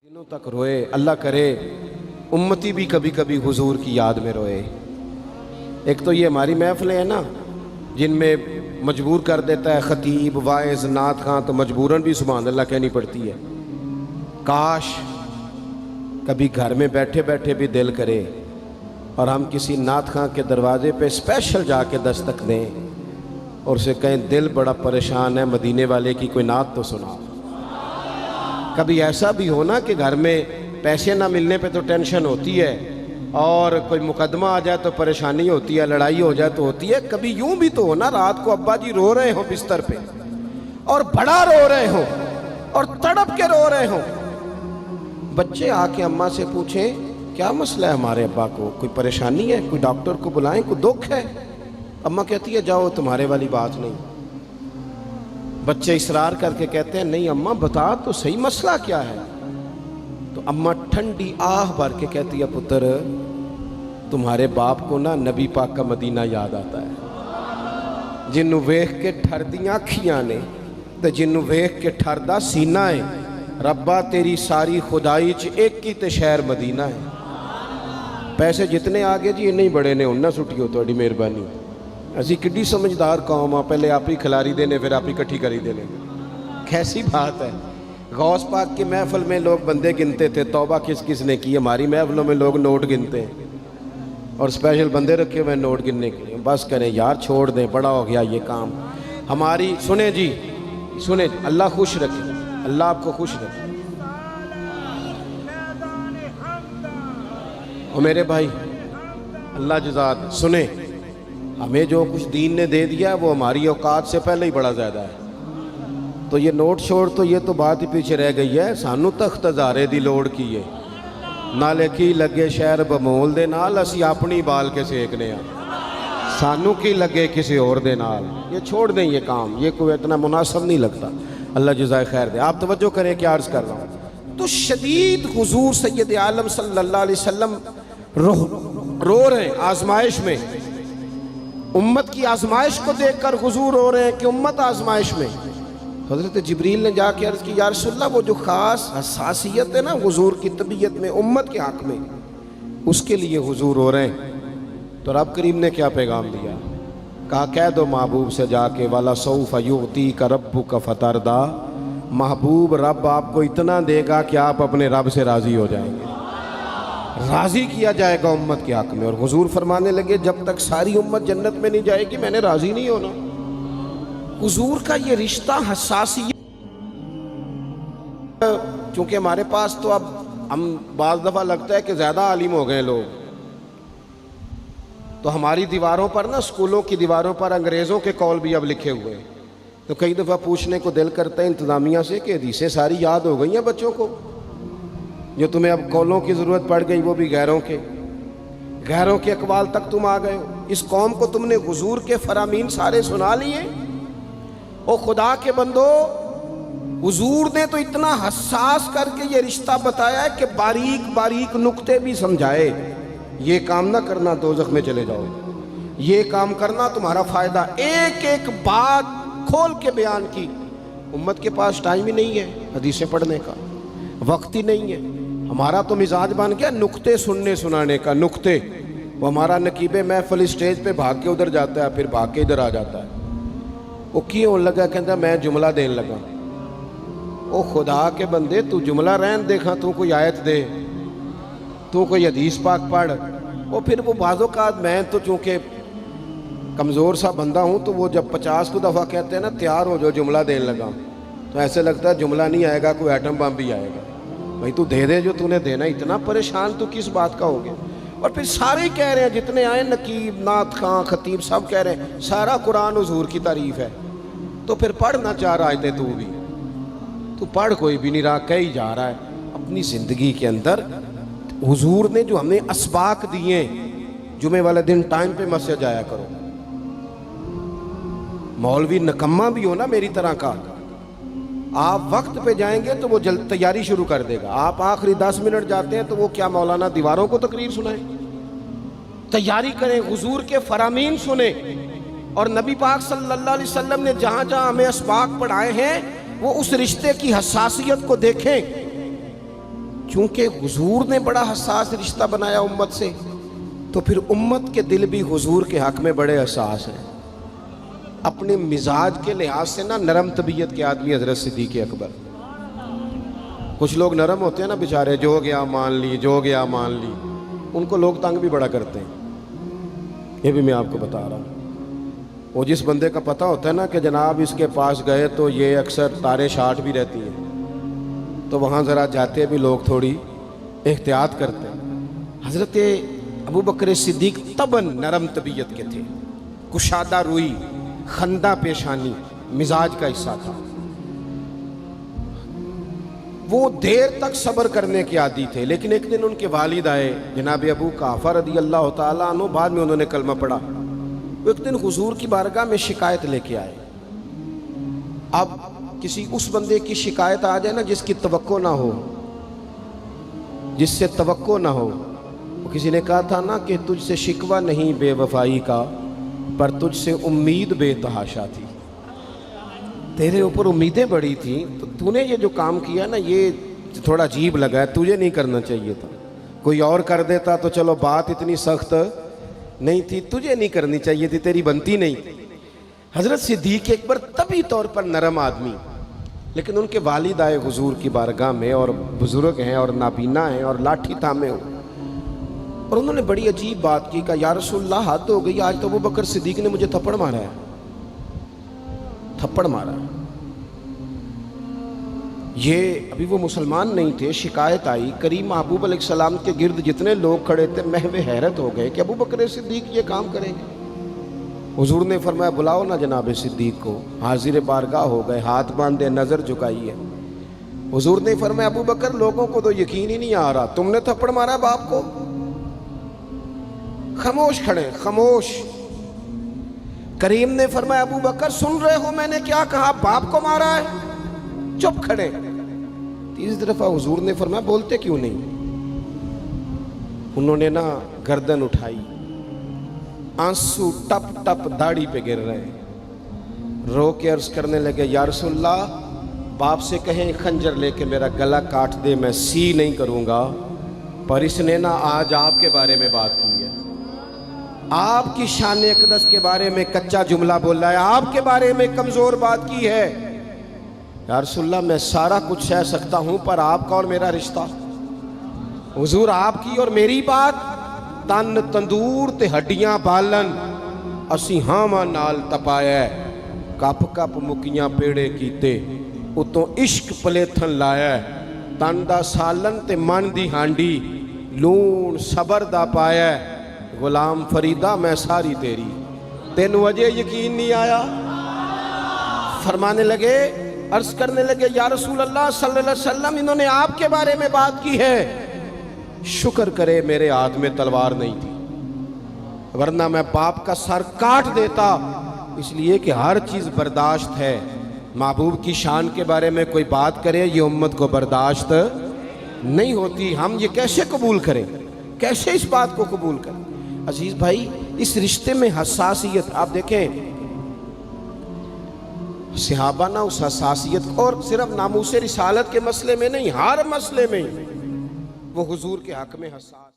दिनों तक रोए। अल्लाह करे उम्मती भी कभी कभी हुजूर की याद में रोए। एक तो ये हमारी महफिलें हैं ना जिनमें मजबूर कर देता है ख़तीब वाइज नात खां, तो मजबूरन भी सुभान अल्लाह कहनी पड़ती है। काश कभी घर में बैठे बैठे भी दिल करे और हम किसी नात खां के दरवाजे पे स्पेशल जाके दस्तक दें और उसे कहें दिल बड़ा परेशान है, मदीने वाले की कोई नात तो सुना। कभी ऐसा भी हो ना कि घर में पैसे ना मिलने पे तो टेंशन होती है और कोई मुकदमा आ जाए तो परेशानी होती है, लड़ाई हो जाए तो होती है। कभी यूं भी तो हो ना रात को अब्बा जी रो रहे हो बिस्तर पे और बड़ा रो रहे हो और तड़प के रो रहे हो, बच्चे आके अम्मा से पूछें क्या मसला है हमारे अब्बा को, कोई परेशानी है, कोई डॉक्टर को बुलाएं, कोई दुख है। अम्मा कहती है जाओ तुम्हारे वाली बात नहीं। बच्चे इसरार करके कहते हैं नहीं अम्मा बता तो सही मसला क्या है। तो अम्मा ठंडी आह भर के कहती है पुत्र तुम्हारे बाप को ना नबी पाक का मदीना याद आता है, जिन्नू वेख के ठरदियां अखियां ने ते जिन्नू वेख के ठरदा सीना है। रब्बा तेरी सारी खुदाई च एक ही ते शहर मदीना है। पैसे जितने आगे जी इन्ने ही बड़े ने उन्ना सुटियो थोड़ी मेहरबानी। असी किड्डी समझदार कौम आ, पहले आप ही खिलारी देने फिर आप ही इकट्ठी करी देने। कैसी बात है। गौस पाक की महफिल में लोग बंदे गिनते थे, तौबा किस किस ने की। हमारी महफिलों में लोग नोट गिनते हैं और स्पेशल बंदे रखे हुए नोट गिनने के लिए। बस करें यार, छोड़ दें, बड़ा हो गया ये काम हमारी। सुने जी सुने, अल्लाह खुश रखे, अल्लाह आपको खुश रखे। और मेरे भाई अल्लाह जज़ात सुने, हमें जो कुछ दीन ने दे दिया है वो हमारी औकात से पहले ही बड़ा ज़्यादा है। तो ये नोट छोड़ तो ये तो बात ही पीछे रह गई है। सानू तख्त हज़ारे दी लोड़ की है, नाले की लगे शहर बमोल दे नाल असी अपनी बाल के सेकने आ, सानू की लगे किसी और दे नाल। ये छोड़ दें ये काम, ये कोई इतना मुनासिब नहीं लगता। अल्लाह जज़ाए खैर दे। आप तवज्जो करें क्या अर्ज़ कर रहा हूँ। तो शदीद हुजूर सैयद आलम सल्लल्लाहु अलैहि वसल्लम रो रहे हैं आजमाइश में। उम्मत की आजमाइश को देखकर हुजूर रो रहे हैं कि उम्मत आजमाइश में। हज़रत जिब्रील ने जाके अर्ज़ की या रसूलल्लाह वो जो ख़ास हसासियत है ना हुजूर की तबीयत में उम्मत के हक़ में, उसके लिए हुजूर रो रहे हैं। तो रब करीम ने क्या पैगाम दिया, कहा कह दो महबूब से जाके वाला सौफ युती का रब्बु का फतरदा, महबूब रब आपको इतना देगा कि आप अपने रब से राज़ी हो जाएंगे। राज़ी किया जाएगा उम्मत के हक़ में। और हुजूर फरमाने लगे जब तक सारी उम्मत जन्नत में नहीं जाएगी मैंने राज़ी नहीं होना। हुजूर का ये रिश्ता हसासियत, चूँकि हमारे पास तो अब हम बाज़ दफ़ा लगता है कि ज़्यादा आलिम हो गए लोग, तो हमारी दीवारों पर ना स्कूलों की दीवारों पर अंग्रेज़ों के कौल भी अब लिखे हुए हैं। तो कई दफ़ा पूछने को दिल करता है इंतज़ामिया से कि हदीसें सारी याद हो गई हैं बच्चों को, जो तुम्हें अब कौलों की ज़रूरत पड़ गई वो भी गैरों के अक़वाल तक तुम आ गए हो। इस कौम को तुमने हुजूर के फरामीन सारे सुना लिए। ओ खुदा के बंदो, हुजूर ने तो इतना हसास करके ये रिश्ता बताया है कि बारीक बारीक नुक्ते भी समझाए। ये काम ना करना दोज़ख में चले जाओगे, ये काम करना तुम्हारा फ़ायदा। एक एक बात खोल के बयान की। उम्मत के पास टाइम ही नहीं है हदीसें पढ़ने का, वक्त ही नहीं है। हमारा तो मिजाज बन गया नुक्ते सुनने सुनाने का। नुक्ते वो हमारा नकीबे महफिल स्टेज पे भाग के उधर जाता है, फिर भाग के इधर आ जाता है। वो क्यों लगा, कहता मैं जुमला देने लगा। ओ खुदा के बंदे तू जुमला रहन देखा, तू कोई आयत दे, तू कोई हदीस पाक पढ़। और फिर वो बाज़ों का मैं तो चूँकि कमज़ोर सा बंदा हूँ, तो वो जब 50 को दफ़ा कहते हैं ना तैयार हो जो जुमला देने लगा, तो ऐसे लगता है जुमला नहीं आएगा कोई एटम बम भी आएगा। भाई तू दे दे जो तूने देना, इतना परेशान तू किस बात का हो गया। और फिर सारे कह रहे हैं जितने आए, नकीब नात खां खतीब सब कह रहे हैं सारा कुरान हुजूर की तारीफ़ है। तो फिर पढ़ना चाह रहा है तू भी, तू पढ़, कोई भी नहीं रहा, कह ही जा रहा है। अपनी ज़िंदगी के अंदर हुजूर ने जो हमें असबाक दिए, जुमे वाले दिन टाइम पे मस्जिद जाया करो। मौलवी नकम्मा भी हो ना मेरी तरह का, आप वक्त पे जाएंगे तो वो जल्द तैयारी शुरू कर देगा। आप आखिरी 10 मिनट जाते हैं तो वो क्या मौलाना दीवारों को तकरीर सुनाए। तैयारी करें, हुजूर के फरामीन सुने। और नबी पाक सल्लल्लाहु अलैहि वसल्लम ने जहाँ जहाँ हमें असबाक पढ़ाए हैं वो उस रिश्ते की हसासियत को देखें। چونکہ حضور نے بڑا حساس رشتہ بنایا امت سے، تو پھر امت کے دل بھی حضور کے حق میں بڑے حساس ہیں۔ اپنے مزاج کے لحاظ سے نا نرم طبیعت کے آدمی حضرت صدیق اکبر۔ کچھ لوگ نرم ہوتے ہیں نا بیچارے، جو گیا مان لی، جو گیا مان لی، ان کو لوگ تنگ بھی بڑا کرتے ہیں۔ یہ بھی میں آپ کو بتا رہا ہوں۔ وہ جس بندے کا پتہ ہوتا ہے نا کہ جناب اس کے پاس گئے تو یہ اکثر تارے شاٹ بھی رہتی ہیں، تو وہاں ذرا جاتے بھی لوگ تھوڑی احتیاط کرتے ہیں۔ حضرت ابو بکر صدیق طبعاً نرم طبیعت کے تھے، کشادہ روئی، خندہ پیشانی مزاج کا حصہ تھا۔ وہ دیر تک صبر کرنے کے عادی تھے، لیکن ایک دن ان کے والد آئے جناب ابو قحافہ رضی اللہ تعالیٰ عنہ، بعد میں انہوں نے کلمہ پڑھا۔ وہ ایک دن حضور کی بارگاہ میں شکایت لے کے آئے۔ اب کسی اس بندے کی شکایت آ جائے نا جس کی توقع نہ ہو، جس سے توقع نہ ہو۔ کسی نے کہا تھا نا کہ تجھ سے شکوہ نہیں بے وفائی کا، پر تجھ سے امید بے تحاشا تھی۔ تیرے اوپر امیدیں بڑی تھیں، تو نے یہ جو کام کیا نا یہ تھوڑا عجیب لگا ہے، تجھے نہیں کرنا چاہیے تھا۔ کوئی اور کر دیتا تو چلو بات اتنی سخت نہیں تھی، تجھے نہیں کرنی چاہیے تھی، تیری بنتی نہیں تھی۔ حضرت صدیق اکبر طبی طور پر نرم آدمی، لیکن ان کے والد آئے حضور کی بارگاہ میں، اور بزرگ ہیں اور نابینا ہیں اور لاٹھی تھامے ہو، اور انہوں نے بڑی عجیب بات کی، کہا یا رسول اللہ حد ہو گئی، آج تو ابو بکر صدیق نے مجھے تھپڑ مارا ہے، تھپڑ مارا ہے۔ یہ ابھی وہ مسلمان نہیں تھے، شکایت آئی، کریم محبوب علیہ السلام کے گرد جتنے لوگ کھڑے تھے محو حیرت ہو گئے کہ ابو بکر صدیق یہ کام کریں گے۔ حضور نے فرمایا بلاؤ نا جناب صدیق کو۔ حاضر بارگاہ ہو گئے، ہاتھ باندھے، نظر جھکائی ہے۔ حضور نے فرمایا ابو بکر لوگوں کو تو یقین ہی نہیں آ رہا، تم نے تھپڑ مارا باپ کو؟ خاموش کھڑے، خاموش۔ کریم نے فرمایا ابو بکر سن رہے ہو میں نے کیا کہا، باپ کو مارا ہے؟ چپ کھڑے۔ تیسری دفعہ حضور نے فرمایا بولتے کیوں نہیں؟ انہوں نے نا گردن اٹھائی، آنسو ٹپ ٹپ داڑھی پہ گر رہے، رو کے عرض کرنے لگے یا رسول اللہ باپ سے کہیں خنجر لے کے میرا گلا کاٹ دے، میں سی نہیں کروں گا، پر اس نے نا آج آپ کے بارے میں بات کی ہے، آپ کی شان اقدس کے بارے میں کچا جملہ بولا ہے، آپ کے بارے میں کمزور بات کی ہے۔ یا رسول اللہ میں سارا کچھ سہ سکتا ہوں، پر آپ کا اور میرا رشتہ، حضور آپ کی اور میری بات، تن تندور تے ہڈیاں بالن، اسی ہاواں نال تپایا، کپ کپ مکیاں پیڑے کیتے، اتوں عشق پلیتھن لایا، تن دا سالن تے من دی ہانڈی، لون صبر دا پایا، غلام فریدہ میں ساری تیری، تینوں وجہ یقین نہیں آیا؟ فرمانے لگے، عرض کرنے لگے یا رسول اللہ صلی اللہ علیہ وسلم انہوں نے آپ کے بارے میں بات کی ہے، شکر کرے میرے ہاتھ میں تلوار نہیں تھی، ورنہ میں باپ کا سر کاٹ دیتا، اس لیے کہ ہر چیز برداشت ہے۔ محبوب کی شان کے بارے میں کوئی بات کرے یہ امت کو برداشت نہیں ہوتی، ہم یہ کیسے قبول کریں، کیسے اس بات کو قبول کریں؟ عزیز بھائی اس رشتے میں حساسیت، آپ دیکھیں صحابہ نا اس حساسیت، اور صرف ناموس رسالت کے مسئلے میں نہیں، ہر مسئلے میں وہ حضور کے حق میں حساس